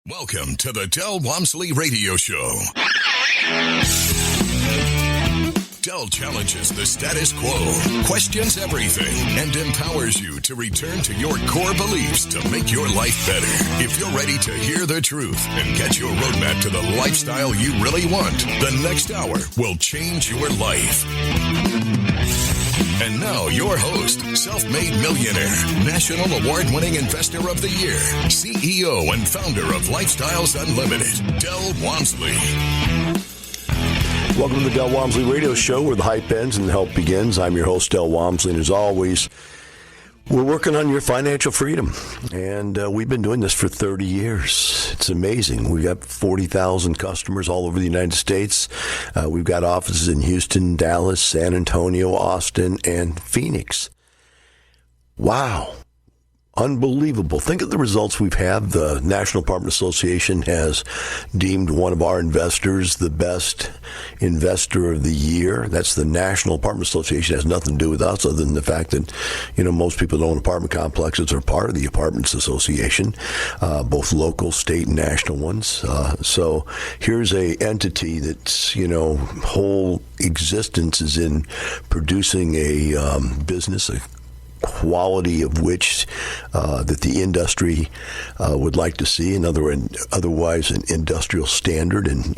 Welcome to the Del Walmsley Radio Show. Del challenges the status quo, questions everything, and empowers you to return to your core beliefs to make your life better. If you're ready to hear the truth and get your roadmap to the lifestyle you really want, the next hour will change your life. And now, your host, self-made millionaire, national award-winning investor of the year, CEO and founder of Lifestyles Unlimited, Del Walmsley. Welcome to the Del Walmsley Radio Show, where the hype ends and the help begins. I'm your host, Del Walmsley, and as always, we're working on your financial freedom, and we've been doing this for 30 years. It's amazing. We've got 40,000 customers all over the United States. We've got offices in Houston, Dallas, San Antonio, Austin, and Phoenix. Wow. Unbelievable. Think of the results we've had. The National Apartment Association has deemed one of our investors the best investor of the year. That's the National Apartment Association. It has nothing to do with us other than the fact that, most people that own apartment complexes are part of the Apartments Association, both local, state, and national ones. So here's a entity that's, whole existence is in producing a business, a quality of which that the industry would like to see, otherwise an industrial standard. And,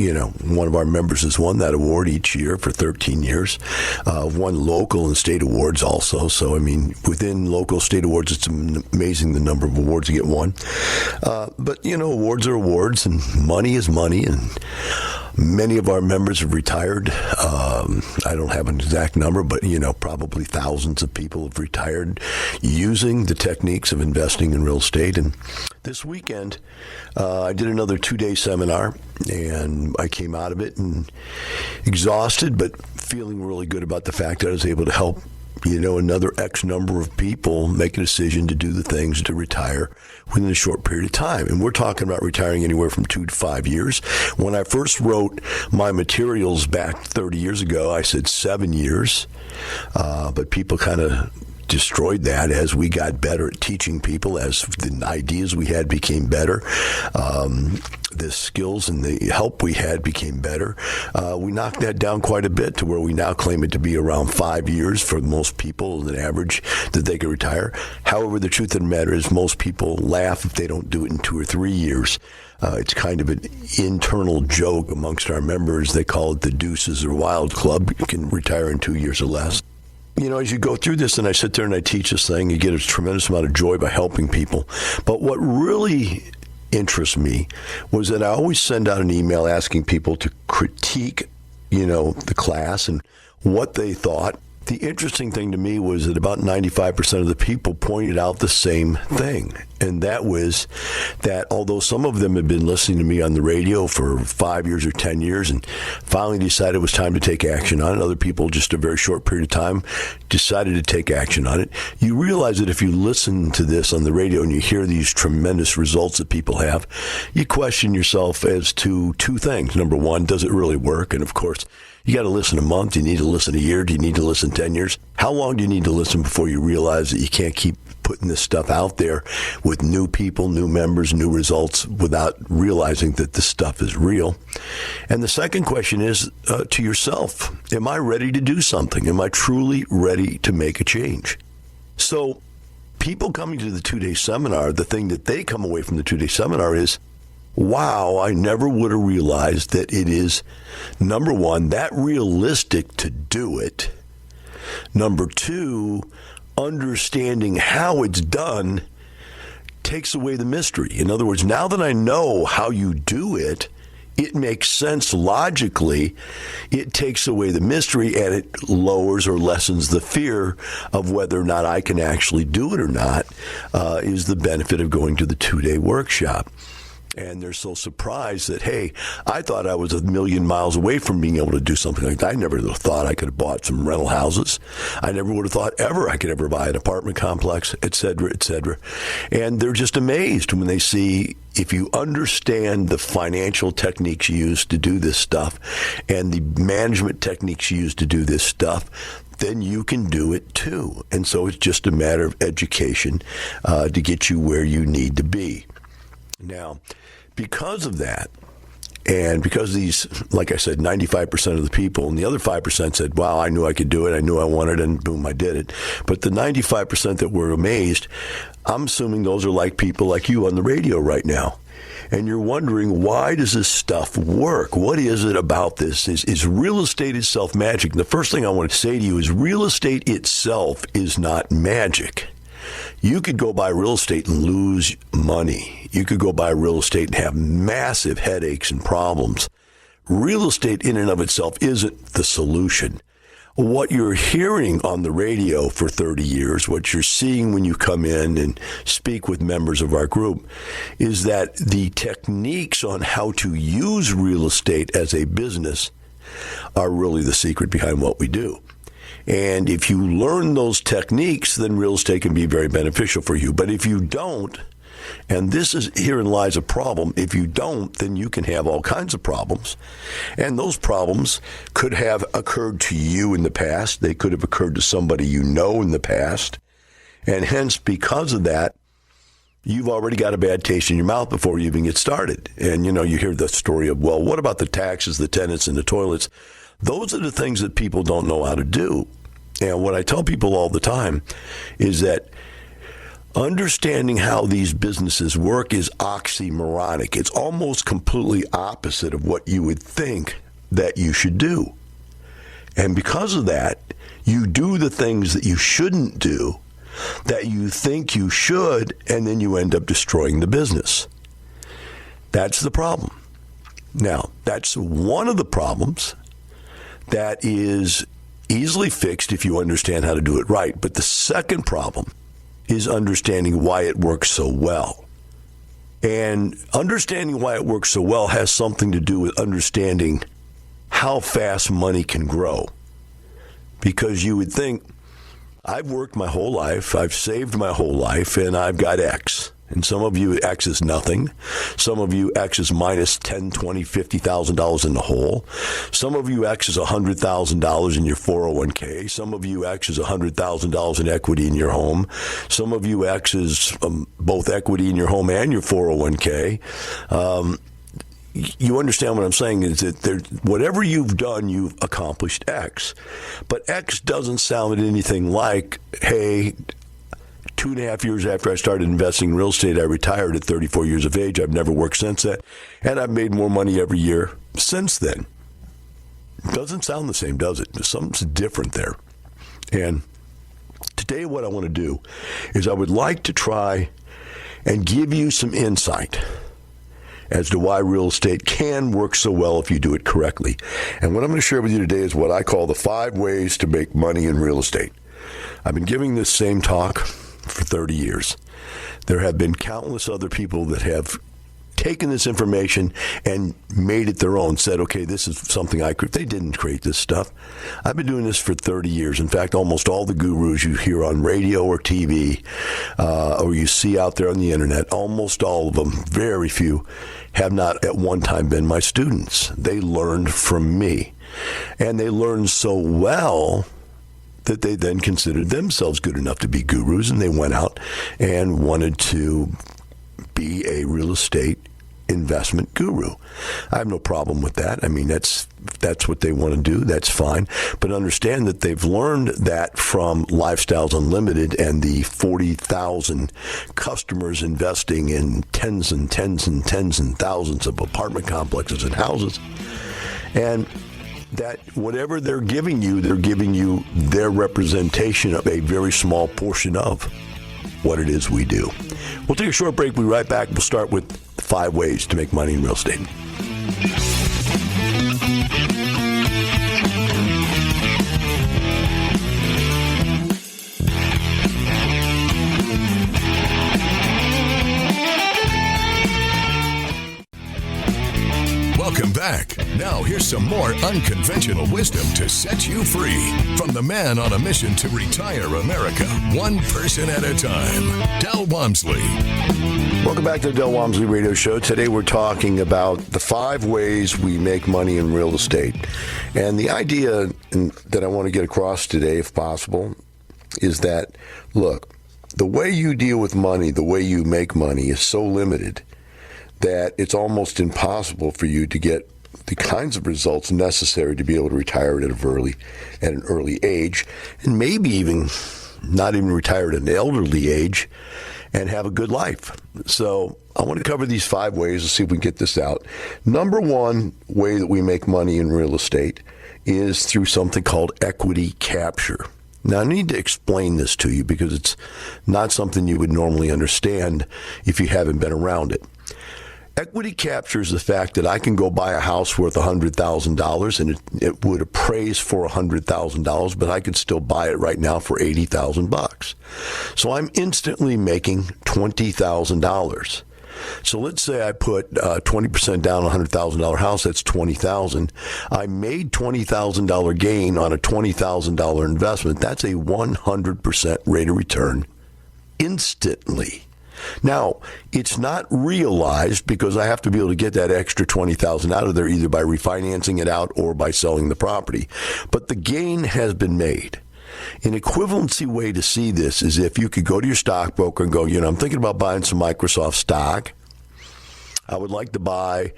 one of our members has won that award each year for 13 years, won local and state awards also. So, within local state awards, it's amazing the number of awards you get won. But, awards are awards and money is money. And many of our members have retired. I don't have an exact number, but, probably thousands of people have retired using the techniques of investing in real estate. And this weekend, I did another 2-day seminar, and I came out of it and exhausted, but feeling really good about the fact that I was able to help another X number of people make a decision to do the things to retire within a short period of time. And we're talking about retiring anywhere from 2 to 5 years. When I first wrote my materials back 30 years ago, I said 7 years. But people kind of destroyed that as we got better at teaching people, as the ideas we had became better. The skills and the help we had became better. We knocked that down quite a bit to where we now claim it to be around 5 years for most people, an average that they could retire. However, the truth of the matter is most people laugh if they don't do it in 2 or 3 years. It's kind of an internal joke amongst our members. They call it the Deuces or Wild Club. You can retire in 2 years or less. As you go through this and I sit there and I teach this thing, you get a tremendous amount of joy by helping people. But what really interests me was that I always send out an email asking people to critique, the class and what they thought. The interesting thing to me was that about 95% of the people pointed out the same thing. And that was that although some of them had been listening to me on the radio for 5 years or 10 years and finally decided it was time to take action on it, other people just a very short period of time decided to take action on it. You realize that if you listen to this on the radio and you hear these tremendous results that people have, you question yourself as to two things. Number one, does it really work? And of course, you got to listen a month. Do you need to listen a year? Do you need to listen 10 years? How long do you need to listen before you realize that you can't keep putting this stuff out there with new people, new members, new results without realizing that this stuff is real? And the second question is to yourself, am I ready to do something? Am I truly ready to make a change? So people coming to the 2-day seminar, the thing that they come away from the 2-day seminar is, wow, I never would have realized that it is, number one, that realistic to do it. Number two, understanding how it's done takes away the mystery. In other words, now that I know how you do it, it makes sense logically. It takes away the mystery and it lowers or lessens the fear of whether or not I can actually do it or not, is the benefit of going to the 2-day workshop. And they're so surprised that, hey, I thought I was a million miles away from being able to do something like that. I never thought I could have bought some rental houses. I never would have thought ever I could ever buy an apartment complex, et cetera, et cetera. And they're just amazed when they see, if you understand the financial techniques used to do this stuff and the management techniques used to do this stuff, then you can do it too. And so it's just a matter of education to get you where you need to be. Now, because of that, and because these, like I said, 95% of the people, and the other 5% said, wow, I knew I could do it, I knew I wanted it, and boom, I did it. But the 95% that were amazed, I'm assuming those are like people like you on the radio right now. And you're wondering, why does this stuff work? What is it about this? Is real estate itself magic? And the first thing I want to say to you is real estate itself is not magic. You could go buy real estate and lose money. You could go buy real estate and have massive headaches and problems. Real estate in and of itself isn't the solution. What you're hearing on the radio for 30 years, what you're seeing when you come in and speak with members of our group, is that the techniques on how to use real estate as a business are really the secret behind what we do. And if you learn those techniques, then real estate can be very beneficial for you. But if you don't, and herein lies a problem, if you don't, then you can have all kinds of problems. And those problems could have occurred to you in the past. They could have occurred to somebody you know in the past. And hence, because of that, you've already got a bad taste in your mouth before you even get started. And, you hear the story of, well, what about the taxes, the tenants, and the toilets? Those are the things that people don't know how to do. And what I tell people all the time is that understanding how these businesses work is oxymoronic. It's almost completely opposite of what you would think that you should do. And because of that, you do the things that you shouldn't do, that you think you should, and then you end up destroying the business. That's the problem. Now, that's one of the problems that is easily fixed if you understand how to do it right. But the second problem is understanding why it works so well. And understanding why it works so well has something to do with understanding how fast money can grow. Because you would think, I've worked my whole life, I've saved my whole life, and I've got X. And some of you, X is nothing. Some of you, X is minus $10,000, $20,000, $50,000 in the hole. Some of you, X is $100,000 in your 401k. Some of you, X is $100,000 in equity in your home. Some of you, X is both equity in your home and your 401k. You understand what I'm saying is that whatever you've done, you've accomplished X. But X doesn't sound anything like, hey, 2.5 years after I started investing in real estate, I retired at 34 years of age. I've never worked since that, and I've made more money every year since then. It doesn't sound the same, does it? Something's different there. And today what I want to do is I would like to try and give you some insight as to why real estate can work so well if you do it correctly. And what I'm going to share with you today is what I call the 5 ways to make money in real estate. I've been giving this same talk for 30 years. There have been countless other people that have taken this information and made it their own, said, okay, this is something I could. They didn't create this stuff. I've been doing this for 30 years. In fact, almost all the gurus you hear on radio or TV or you see out there on the internet, almost all of them, very few, have not at one time been my students. They learned from me. And they learned so well that they then considered themselves good enough to be gurus, and they went out and wanted to be a real estate investment guru. I have no problem with that. I mean, that's what they want to do. That's fine. But understand that they've learned that from Lifestyles Unlimited and the 40,000 customers investing in tens and tens and tens and thousands of apartment complexes and houses. And that whatever they're giving you their representation of a very small portion of what it is we do. We'll take a short break. We'll be right back. We'll start with 5 ways to make money in real estate. Welcome back. Now here's some more unconventional wisdom to set you free from the man on a mission to retire America, one person at a time, Del Walmsley. Welcome back to the Del Walmsley Radio Show. Today we're talking about the 5 ways we make money in real estate. And the idea that I want to get across today, if possible, is that, look, the way you deal with money, the way you make money is so limited that it's almost impossible for you to get the kinds of results necessary to be able to retire at an early age, and maybe even not even retire at an elderly age and have a good life. So I want to cover these 5 ways to see if we can get this out. Number one way that we make money in real estate is through something called equity capture. Now, I need to explain this to you because it's not something you would normally understand if you haven't been around it. Equity capture is the fact that I can go buy a house worth $100,000 and it would appraise for $100,000, but I could still buy it right now for $80,000. So I'm instantly making $20,000. So let's say I put 20% down on a $100,000 house, that's $20,000. I made $20,000 gain on a $20,000 investment. That's a 100% rate of return instantly. Now, it's not realized because I have to be able to get that extra $20,000 out of there either by refinancing it out or by selling the property. But the gain has been made. An equivalency way to see this is if you could go to your stockbroker and go, I'm thinking about buying some Microsoft stock. I would like to buy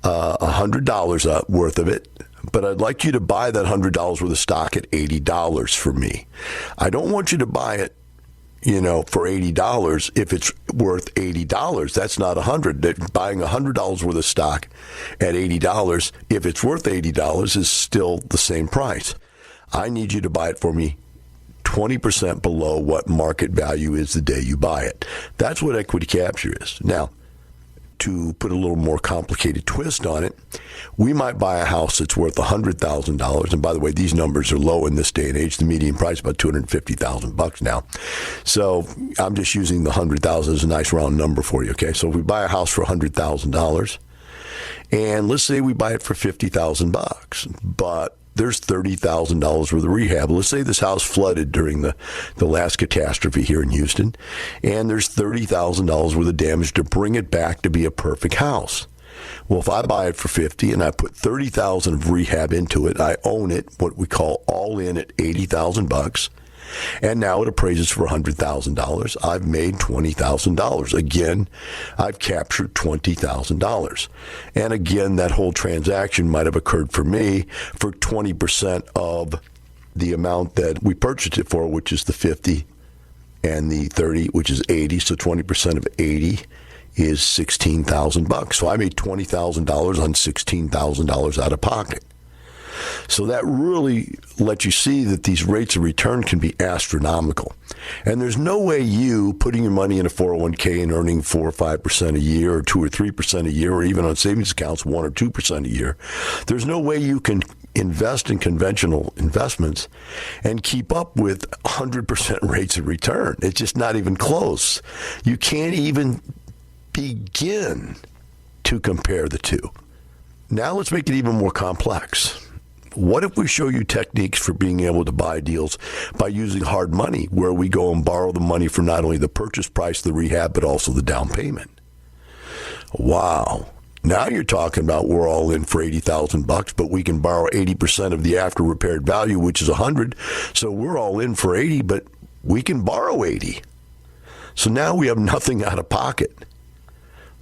$100 worth of it, but I'd like you to buy that $100 worth of stock at $80 for me. I don't want you to buy it for $80 if it's worth $80. That's not $100. Buying $100 worth of stock at $80, if it's worth $80, is still the same price. I need you to buy it for me 20% below what market value is the day you buy it. That's what equity capture is. Now, to put a little more complicated twist on it, we might buy a house that's worth $100,000. And by the way, these numbers are low in this day and age. The median price is about $250,000 now. So I'm just using the $100,000 as a nice round number for you. Okay, so if we buy a house for $100,000, and let's say we buy it for $50,000, but there's $30,000 worth of rehab. Let's say this house flooded during the last catastrophe here in Houston, and there's $30,000 worth of damage to bring it back to be a perfect house. Well, if I buy it for $50,000 and I put $30,000 of rehab into it, I own it, what we call all in at $80,000, and now it appraises for $100,000. I've made $20,000. Again, I've captured $20,000. And again, that whole transaction might have occurred for me for 20% of the amount that we purchased it for, which is the 50, and the 30, which is 80. So 20% of 80 is $16,000. So I made $20,000 on $16,000 out of pocket. So that really lets you see that these rates of return can be astronomical. And there's no way you putting your money in a 401k and earning 4 or 5% a year or 2 or 3% a year or even on savings accounts 1 or 2% a year, there's no way you can invest in conventional investments and keep up with 100% rates of return. It's just not even close. You can't even begin to compare the two. Now let's make it even more complex. What if we show you techniques for being able to buy deals by using hard money, where we go and borrow the money for not only the purchase price of the rehab, but also the down payment? Wow. Now you're talking about we're all in for $80,000, but we can borrow 80% of the after repaired value, which is $100. So we're all in for 80, but we can borrow 80. So now we have nothing out of pocket.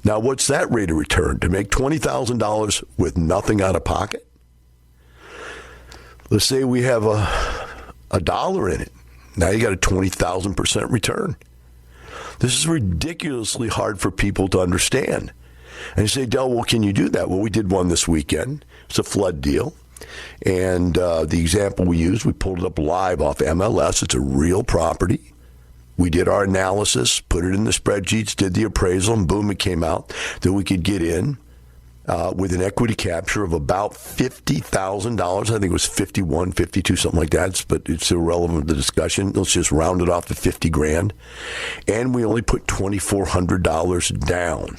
Now, what's that rate of return? To make $20,000 with nothing out of pocket? Let's say we have a dollar in it. Now you got a 20,000% return. This is ridiculously hard for people to understand. And you say, Del, well, can you do that? Well, we did one this weekend. It's a flood deal. And the example we used, we pulled it up live off MLS. It's a real property. We did our analysis, put it in the spreadsheets, did the appraisal, and boom, it came out that we could get in with an equity capture of about $50,000. I think it was 51, 52, something like that, but it's irrelevant to the discussion. Let's just round it off to 50 grand. And we only put $2,400 down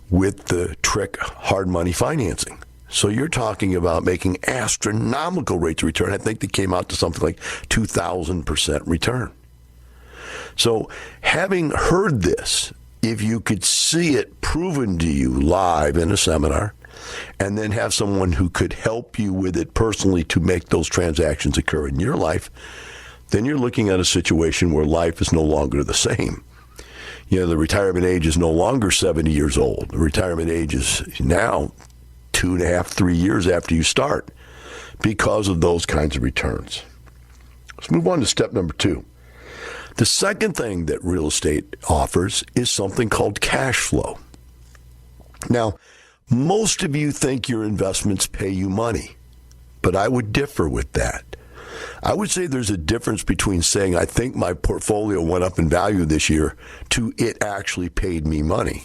with the trick hard money financing. So you're talking about making astronomical rates of return. I think they came out to something like 2,000% return. So having heard this, if you could see it proven to you live in a seminar, and then have someone who could help you with it personally to make those transactions occur in your life, then you're looking at a situation where life is no longer the same. The retirement age is no longer 70 years old. The retirement age is now 2.5, 3 years after you start because of those kinds of returns. Let's move on to step number 2. The second thing that real estate offers is something called cash flow. Now, most of you think your investments pay you money, but I would differ with that. I would say there's a difference between saying I think my portfolio went up in value this year to it actually paid me money.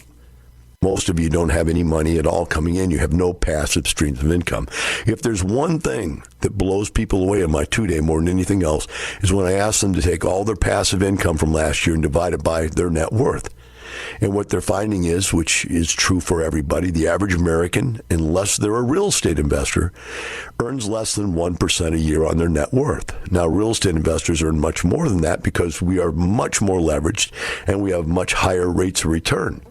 Most of you don't have any money at all coming in. You have no passive streams of income. If there's one thing that blows people away on my 2-day more than anything else is when I ask them to take all their passive income from last year and divide it by their net worth. And what they're finding is, which is true for everybody, the average American, unless they're a real estate investor, earns less than 1% a year on their net worth. Now, real estate investors earn much more than that because we are much more leveraged and we have much higher rates of return.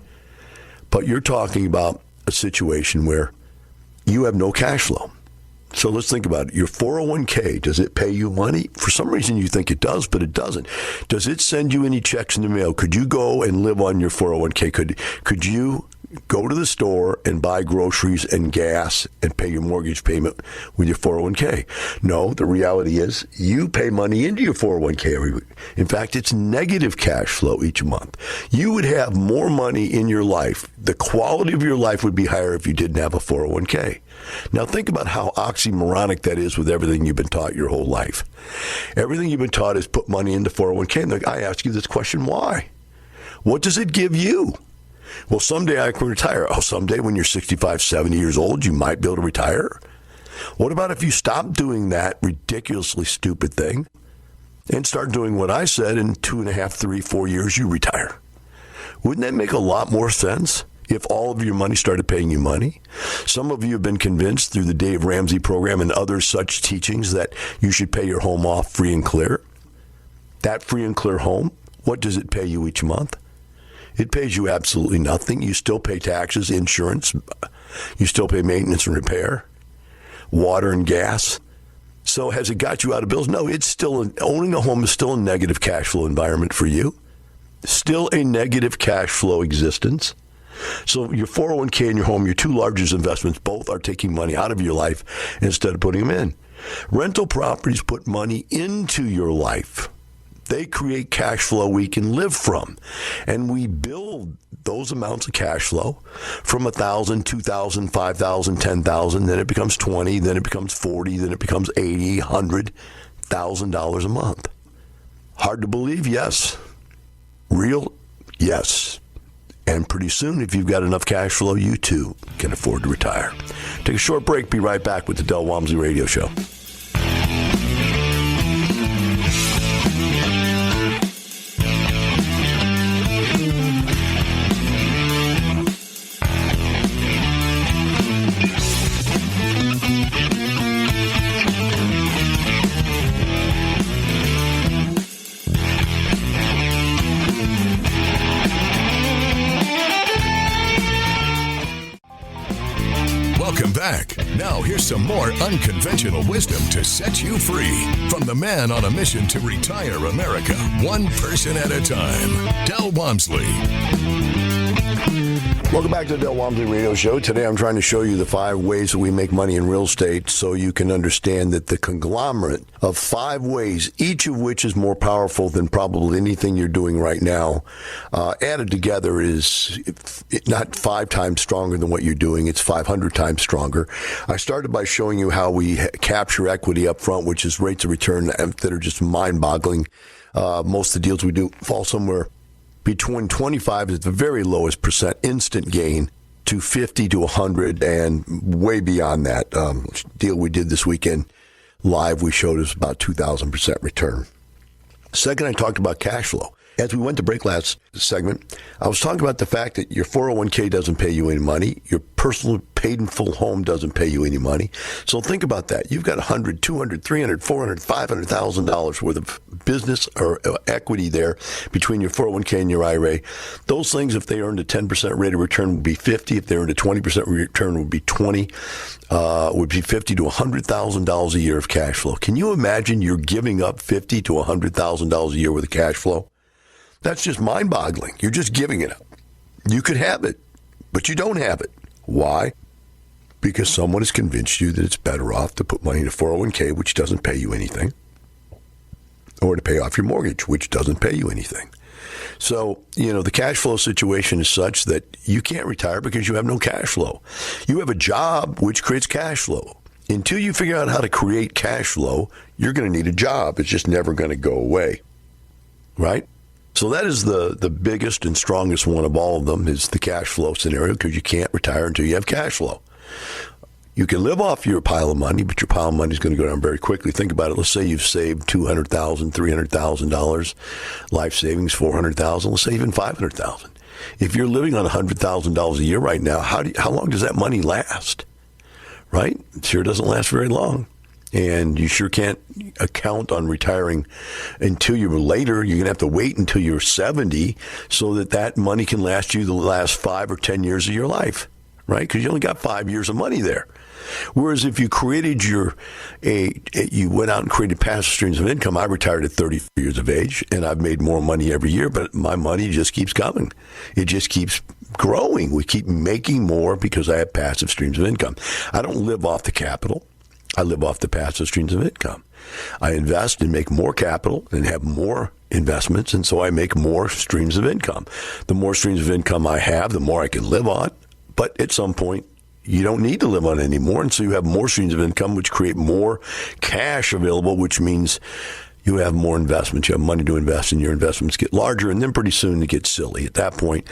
But you're talking about a situation where you have no cash flow. So let's think about it. Your 401k, does it pay you money? For some reason you think it does, but it doesn't. Does it send you any checks in the mail? Could you go and live on your 401k? Could you go to the store and buy groceries and gas and pay your mortgage payment with your 401k? No, the reality is you pay money into your 401k every week. In fact, it's negative cash flow each month. You would have more money in your life. The quality of your life would be higher if you didn't have a 401k. Now think about how oxymoronic that is with everything you've been taught your whole life. Everything you've been taught is put money into 401k. And I ask you this question, why? What does it give you? Well, someday I can retire. Oh, someday when you're 65, 70 years old, you might be able to retire. What about if you stop doing that ridiculously stupid thing and start doing what I said in 2.5, 3, 4 years, you retire? Wouldn't that make a lot more sense if all of your money started paying you money? Some of you have been convinced through the Dave Ramsey program and other such teachings that you should pay your home off free and clear. That free and clear home, what does it pay you each month? It pays you absolutely nothing. You still pay taxes, insurance. You still pay maintenance and repair, water and gas. So has it got you out of bills? No, it's still, owning a home is still a negative cash flow environment for you. Still a negative cash flow existence. So your 401k and your home, your two largest investments, both are taking money out of your life instead of putting them in. Rental properties put money into your life. They create cash flow we can live from. And we build those amounts of cash flow from $1,000, $2,000, $5,000, $10,000. Then it becomes $20,000, then it becomes $40,000, then it becomes $80,000, $100,000 a month. Hard to believe? Yes. Real? Yes. And pretty soon, if you've got enough cash flow, you too can afford to retire. Take a short break. Be right back with the Del Walmsley Radio Show. Welcome back. Now here's some more unconventional wisdom to set you free from the man on a mission to retire America, one person at a time, Del Walmsley. Welcome back to the Del Walmsley Radio Show. Today I'm trying to show you the 5 ways that we make money in real estate so you can understand that the conglomerate of 5 ways, each of which is more powerful than probably anything you're doing right now, added together is not 5 times stronger than what you're doing. It's 500 times stronger. I started by showing you how we capture equity up front, which is rates of return that are just mind-boggling. Most of the deals we do fall somewhere between 25 is the very lowest percent instant gain to 50 to 100 and way beyond that. Deal we did this weekend live, we showed us about 2,000% return. Second, I talked about cash flow. As we went to break last segment, I was talking about the fact that your 401k doesn't pay you any money. Your personal paid in full home doesn't pay you any money. So think about that. You've got $100, $200, $300, $400, $500,000 worth of business or equity there between your 401k and your IRA. Those things, if they earned a 10% rate of return, would be 50. If they earned a 20% return, would be 20. Would be $50,000 to $100,000 a year of cash flow. Can you imagine you're giving up $50,000 to $100,000 a year worth of cash flow? That's just mind-boggling. You're just giving it up. You could have it, but you don't have it. Why? Because someone has convinced you that it's better off to put money in a 401k, which doesn't pay you anything, or to pay off your mortgage, which doesn't pay you anything. So, the cash flow situation is such that you can't retire because you have no cash flow. You have a job which creates cash flow. Until you figure out how to create cash flow, you're going to need a job. It's just never going to go away, right? So that is the biggest and strongest one of all of them is the cash flow scenario, because you can't retire until you have cash flow. You can live off your pile of money, but your pile of money is going to go down very quickly. Think about it. Let's say you've saved $200,000, $300,000, life savings $400,000. Let's say even $500,000. If you're living on $100,000 a year right now, how long does that money last? Right? It sure doesn't last very long. And you sure can't count on retiring until you're later. You're going to have to wait until you're 70 so that money can last you the last 5 or 10 years of your life, right? Because you only got 5 years of money there. Whereas if you created you went out and created passive streams of income. I retired at 34 years of age, and I've made more money every year, but my money just keeps coming. It just keeps growing. We keep making more because I have passive streams of income. I don't live off the capital. I live off the passive streams of income. I invest and make more capital and have more investments, and so I make more streams of income. The more streams of income I have, the more I can live on. But at some point, you don't need to live on it anymore, and so you have more streams of income, which create more cash available, which means you have more investments. You have money to invest, and your investments get larger, and then pretty soon it gets silly. At that point,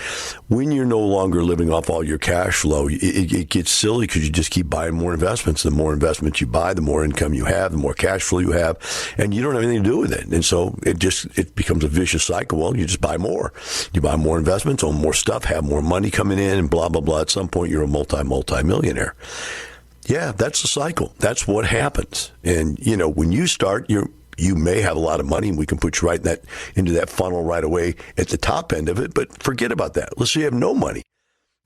when you're no longer living off all your cash flow, it gets silly because you just keep buying more investments. The more investments you buy, the more income you have, the more cash flow you have, and you don't have anything to do with it. And so it becomes a vicious cycle. Well, you just buy more. You buy more investments, own more stuff, have more money coming in, and blah, blah, blah. At some point, you're a multi-millionaire. Yeah, that's the cycle. That's what happens. And, when you start, you may have a lot of money, and we can put you right into that funnel right away at the top end of it, but forget about that. Let's say you have no money.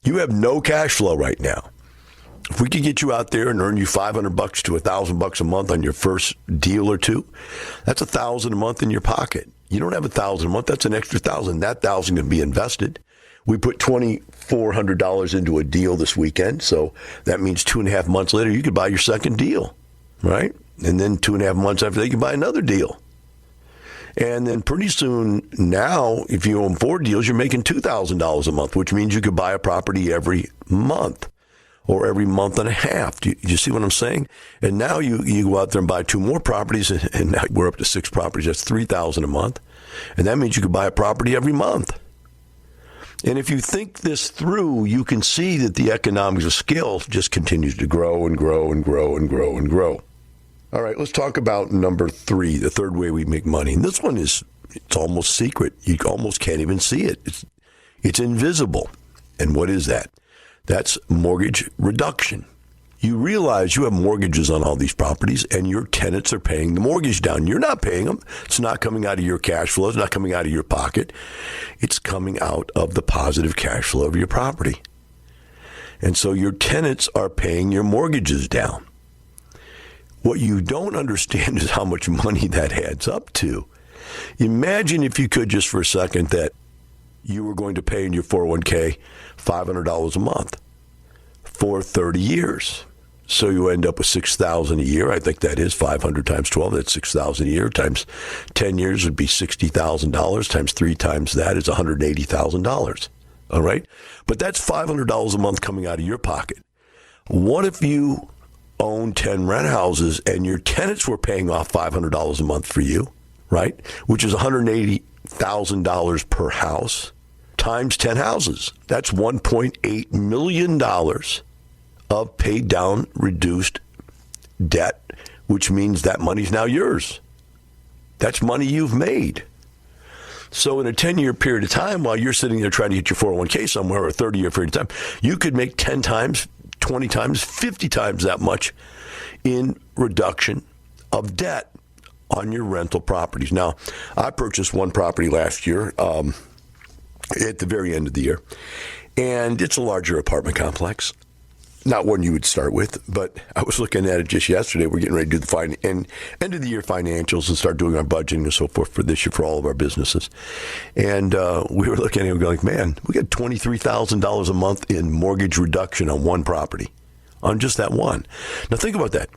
You have no cash flow right now. If we could get you out there and earn you $500 to $1,000 a month on your first deal or two, that's $1,000 a month in your pocket. You don't have $1,000 a month. That's an extra $1,000. That $1,000 can be invested. We put $2,400 into a deal this weekend, so that means 2.5 months later, you could buy your second deal, right? And then 2.5 months after that, you can buy another deal. And then pretty soon now, if you own 4 deals, you're making $2,000 a month, which means you could buy a property every month or every month and a half. Do you see what I'm saying? And now you go out there and buy 2 more properties, and now we're up to 6 properties. That's $3,000 a month. And that means you could buy a property every month. And if you think this through, you can see that the economies of scale just continues to grow and grow and grow and grow and grow. All right, let's talk about number 3, the third way we make money. And this one it's almost secret. You almost can't even see it. It's invisible. And what is that? That's mortgage reduction. You realize you have mortgages on all these properties, and your tenants are paying the mortgage down. You're not paying them. It's not coming out of your cash flow. It's not coming out of your pocket. It's coming out of the positive cash flow of your property. And so your tenants are paying your mortgages down. What you don't understand is how much money that adds up to. Imagine, if you could, just for a second, that you were going to pay in your 401k $500 a month for 30 years. So you end up with $6,000 a year. I think that is 500 times 12. That's $6,000 a year. Times 10 years would be $60,000. Times 3 times that is $180,000. All right? But that's $500 a month coming out of your pocket. What if you own 10 rent houses and your tenants were paying off $500 a month for you, right? Which is $180,000 per house times 10 houses. That's $1.8 million of paid down, reduced debt, which means that money's now yours. That's money you've made. So in a 10-year period of time, while you're sitting there trying to get your 401k somewhere, or a 30-year period of time, you could make 10 times, 20 times, 50 times that much in reduction of debt on your rental properties. Now, I purchased one property last year at the very end of the year, and it's a larger apartment complex. not one you would start with, but I was looking at it just yesterday. We're getting ready to do the end of the year financials and start doing our budgeting and so forth for this year for all of our businesses. And we were looking at it and going, man, we got $23,000 a month in mortgage reduction on one property, on just that one. Now think about that.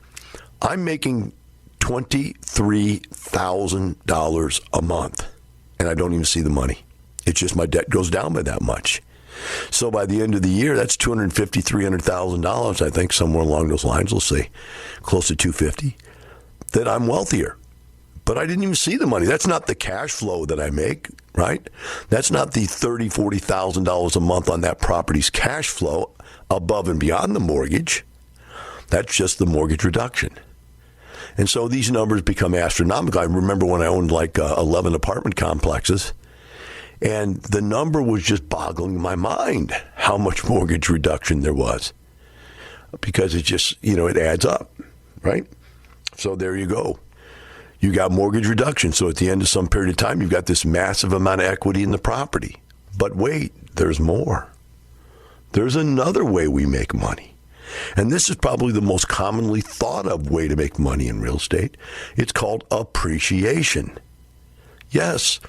I'm making $23,000 a month, and I don't even see the money. It's just my debt goes down by that much. So by the end of the year, that's $250,000, $300,000, I think, somewhere along those lines. Let's say close to $250,000, that I'm wealthier. But I didn't even see the money. That's not the cash flow that I make, right? That's not the $30,000, $40,000 a month on that property's cash flow above and beyond the mortgage. That's just the mortgage reduction. And so these numbers become astronomical. I remember when I owned like 11 apartment complexes, and the number was just boggling my mind how much mortgage reduction there was. Because it just, it adds up, right? So there you go. You got mortgage reduction. So at the end of some period of time, you've got this massive amount of equity in the property. But wait, there's more. There's another way we make money. And this is probably the most commonly thought of way to make money in real estate. It's called appreciation. Yes.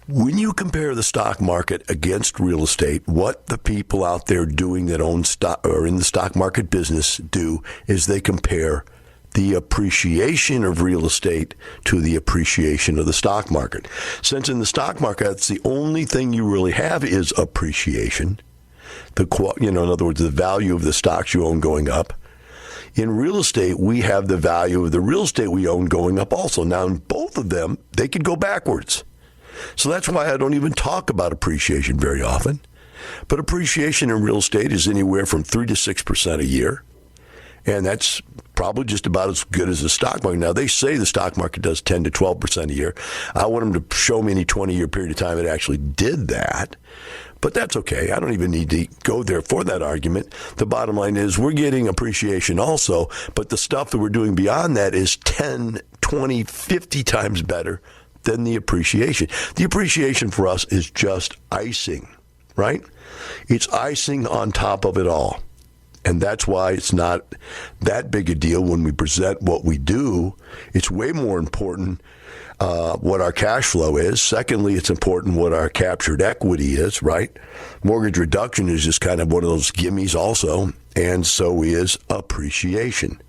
When you compare the stock market against real estate, what the people out there doing that own stock or in the stock market business do is they compare the appreciation of real estate to the appreciation of the stock market. Since in the stock market, that's the only thing you really have is appreciation. In other words, the value of the stocks you own going up. In real estate, we have the value of the real estate we own going up also. Now, in both of them, they could go backwards. So that's why I don't even talk about appreciation very often. But appreciation in real estate is anywhere from 3 to 6% a year. And that's probably just about as good as the stock market. Now, they say the stock market does 10 to 12% a year. I want them to show me any 20-year period of time it actually did that. But that's okay. I don't even need to go there for that argument. The bottom line is we're getting appreciation also, but the stuff that we're doing beyond that is 10, 20, 50 times better than the appreciation. The appreciation for us is just icing, right? It's icing on top of it all. And that's why it's not that big a deal when we present what we do. It's way more important what our cash flow is. Secondly, it's important what our captured equity is, right? Mortgage reduction is just kind of one of those gimmies also, and so is appreciation.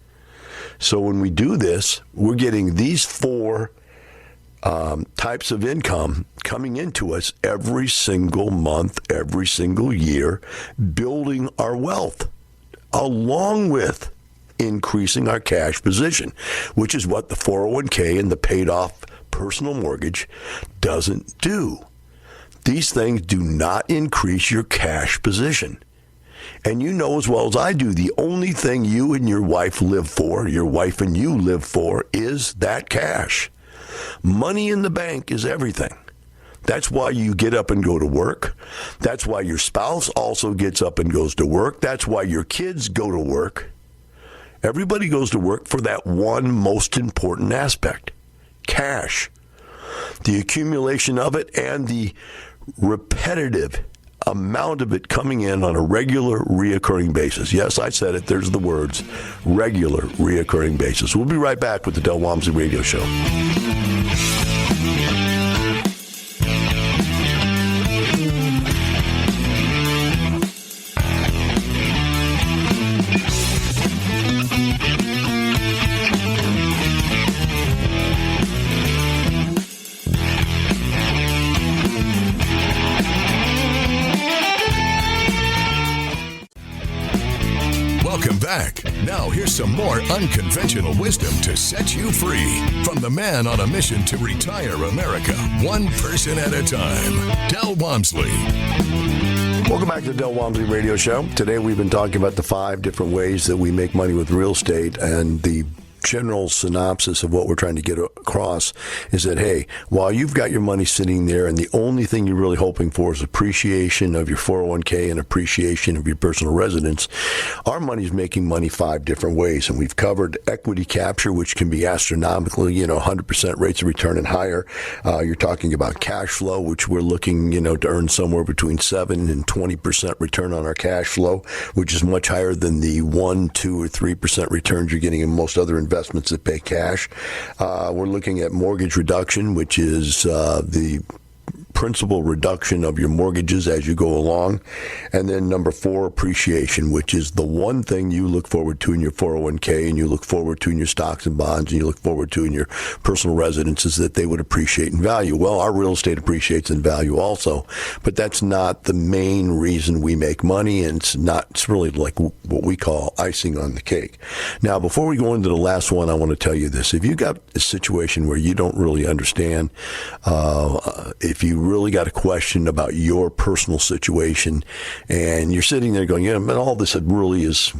So when we do this, we're getting these four types of income coming into us every single month, every single year, building our wealth, along with increasing our cash position, which is what the 401k and the paid off personal mortgage doesn't do. These things do not increase your cash position. And you know as well as I do, the only thing you and your wife live for, your wife and you live for, is that cash. Money in the bank is everything. That's why you get up and go to work. That's why your spouse also gets up and goes to work. That's why your kids go to work. Everybody goes to work for that one most important aspect, cash. The accumulation of it and the repetitive amount of it coming in on a regular, reoccurring basis. Yes, I said it. There's the words, regular, reoccurring basis. We'll be right back with the Del Walmsley Radio Show. Back. Now here's some more unconventional wisdom to set you free from the man on a mission to retire America, one person at a time, Del Walmsley. Welcome back to the Del Walmsley Radio Show. Today we've been talking about the 5 different ways that we make money with real estate, and the general synopsis of what we're trying to get across is that, hey, while you've got your money sitting there and the only thing you're really hoping for is appreciation of your 401k and appreciation of your personal residence, our money's making money 5 different ways. And we've covered equity capture, which can be astronomically, 100% rates of return and higher. You're talking about cash flow, which we're looking, to earn somewhere between 7 and 20% return on our cash flow, which is much higher than the 1, 2, or 3% returns you're getting in most other investments that pay cash. We're looking at mortgage reduction, which is the principal reduction of your mortgages as you go along. And then number 4, appreciation, which is the one thing you look forward to in your 401k and you look forward to in your stocks and bonds and you look forward to in your personal residences, that they would appreciate in value. Well, our real estate appreciates in value also, but that's not the main reason we make money, and it's really like what we call icing on the cake. Now, before we go into the last one, I want to tell you this. If you got a situation where you don't really understand, if you really got a question about your personal situation and you're sitting there going, but all this really is,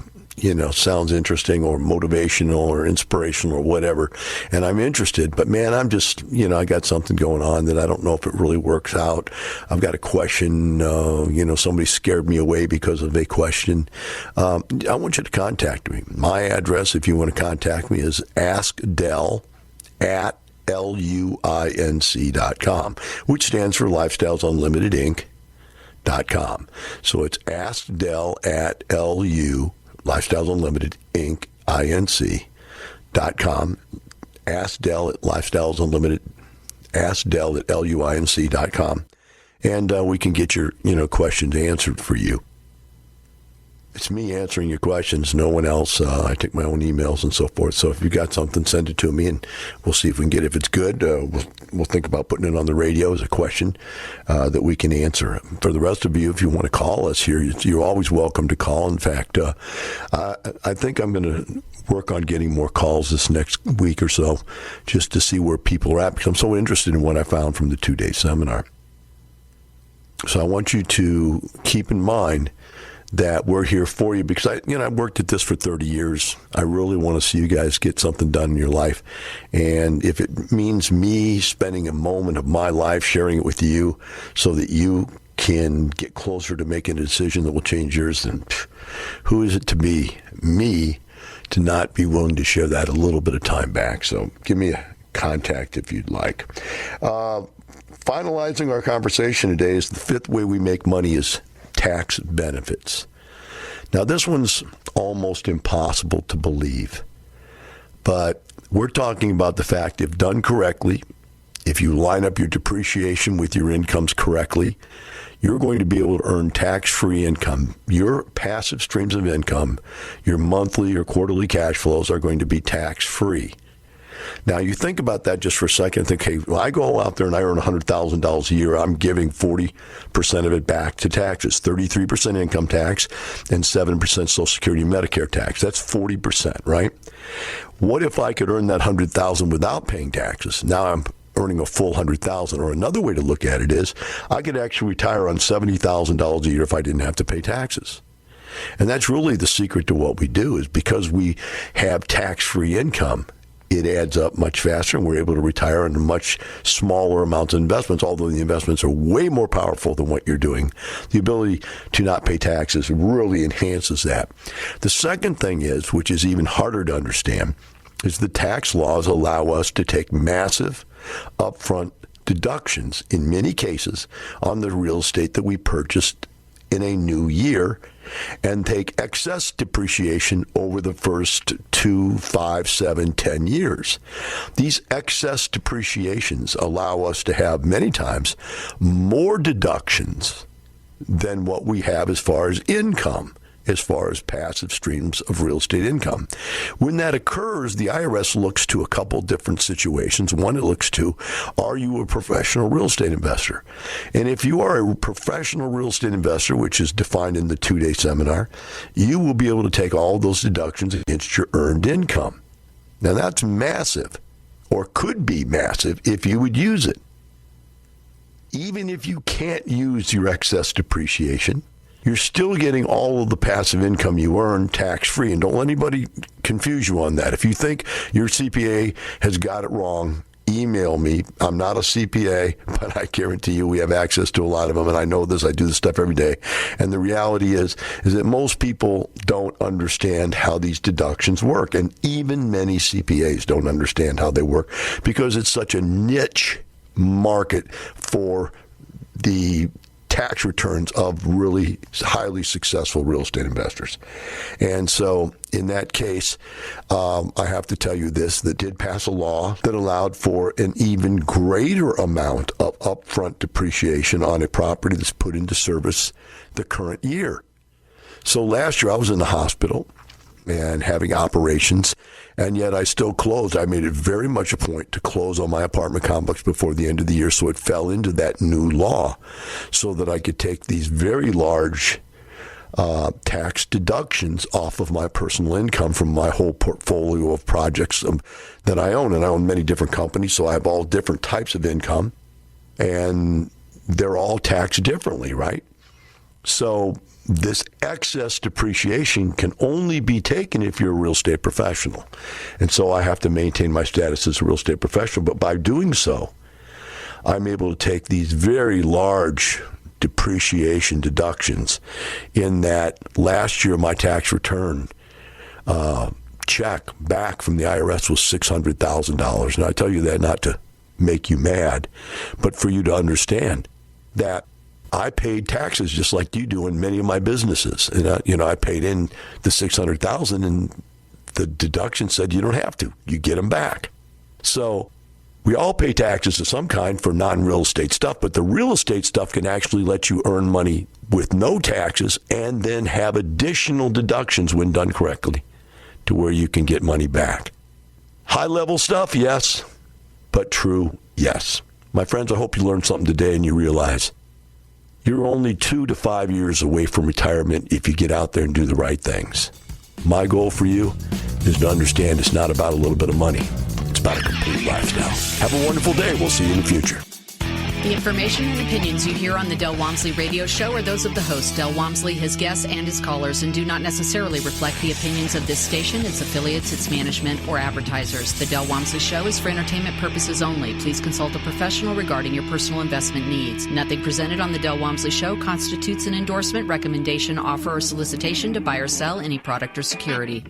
sounds interesting or motivational or inspirational or whatever, and I'm interested, but man, I'm just, I got something going on that I don't know if it really works out. I've got a question, somebody scared me away because of a question. I want you to contact me. My address, if you want to contact me, is askdell@luinc.com, which stands for Lifestyles Unlimited Inc.com. So it's askdell@LU, Lifestyles Unlimited Inc. INC.com. askdell@Luinc.com. And we can get your, questions answered for you. It's me answering your questions, no one else. I take my own emails and so forth. So if you got something, send it to me, and we'll see if we can get it. If it's good, we'll think about putting it on the radio as a question that we can answer. For the rest of you, if you want to call us here, you're always welcome to call. In fact, I think I'm going to work on getting more calls this next week or so, just to see where people are at, because I'm so interested in what I found from the 2-day seminar. So I want you to keep in mind that we're here for you, because I've worked at this for 30 years. I really want to see you guys get something done in your life. And if it means me spending a moment of my life sharing it with you so that you can get closer to making a decision that will change yours, then who is it to be me to not be willing to share that a little bit of time back? So give me a contact if you'd like. Finalizing our conversation today is the 5th way we make money is tax benefits. Now, this one's almost impossible to believe, but we're talking about the fact, if done correctly, if you line up your depreciation with your incomes correctly, you're going to be able to earn tax-free income. Your passive streams of income, your monthly or quarterly cash flows are going to be tax-free. Now, you think about that just for a second and think, hey, well, I go out there and I earn $100,000 a year. I'm giving 40% of it back to taxes, 33% income tax and 7% Social Security and Medicare tax. That's 40%, right? What if I could earn that $100,000 without paying taxes? Now I'm earning a full $100,000. Or another way to look at it is I could actually retire on $70,000 a year if I didn't have to pay taxes. And that's really the secret to what we do, is because we have tax-free income, it adds up much faster, and we're able to retire on much smaller amounts of investments, although the investments are way more powerful than what you're doing. The ability to not pay taxes really enhances that. The second thing is, which is even harder to understand, is the tax laws allow us to take massive upfront deductions, in many cases, on the real estate that we purchased in a new year, and take excess depreciation over the first 2, 5, 7, 10 years. These excess depreciations allow us to have many times more deductions than what we have as far as income, as far as passive streams of real estate income. When that occurs, the IRS looks to a couple different situations. One, it looks to, are you a professional real estate investor? And if you are a professional real estate investor, which is defined in the 2-day seminar, you will be able to take all those deductions against your earned income. Now, that's massive, or could be massive, if you would use it. Even if you can't use your excess depreciation, you're still getting all of the passive income you earn tax-free. And don't let anybody confuse you on that. If you think your CPA has got it wrong, email me. I'm not a CPA, but I guarantee you we have access to a lot of them. And I know this. I do this stuff every day. And the reality is that most people don't understand how these deductions work. And even many CPAs don't understand how they work because it's such a niche market for the tax returns of really highly successful real estate investors. And so in that case, I have to tell you this, that did pass a law that allowed for an even greater amount of upfront depreciation on a property that's put into service the current year. So last year I was in the hospital and having operations, and yet I still closed. I made it very much a point to close on my apartment complex before the end of the year, so it fell into that new law so that I could take these very large tax deductions off of my personal income from my whole portfolio of projects that I own. And I own many different companies, so I have all different types of income, and they're all taxed differently, right? So this excess depreciation can only be taken if you're a real estate professional. And so I have to maintain my status as a real estate professional. But by doing so, I'm able to take these very large depreciation deductions in that last year my tax return check back from the IRS was $600,000. And I tell you that not to make you mad, but for you to understand that I paid taxes just like you do in many of my businesses. And, I paid in the $600,000 and the deduction said you don't have to. You get them back. So we all pay taxes of some kind for non-real estate stuff, but the real estate stuff can actually let you earn money with no taxes and then have additional deductions when done correctly to where you can get money back. High-level stuff, yes, but true, yes. My friends, I hope you learned something today and you realize you're only 2 to 5 years away from retirement if you get out there and do the right things. My goal for you is to understand it's not about a little bit of money. It's about a complete lifestyle. Have a wonderful day. We'll see you in the future. The information and opinions you hear on the Del Walmsley radio show are those of the host, Del Walmsley, his guests, and his callers, and do not necessarily reflect the opinions of this station, its affiliates, its management, or advertisers. The Del Walmsley show is for entertainment purposes only. Please consult a professional regarding your personal investment needs. Nothing presented on the Del Walmsley show constitutes an endorsement, recommendation, offer, or solicitation to buy or sell any product or security.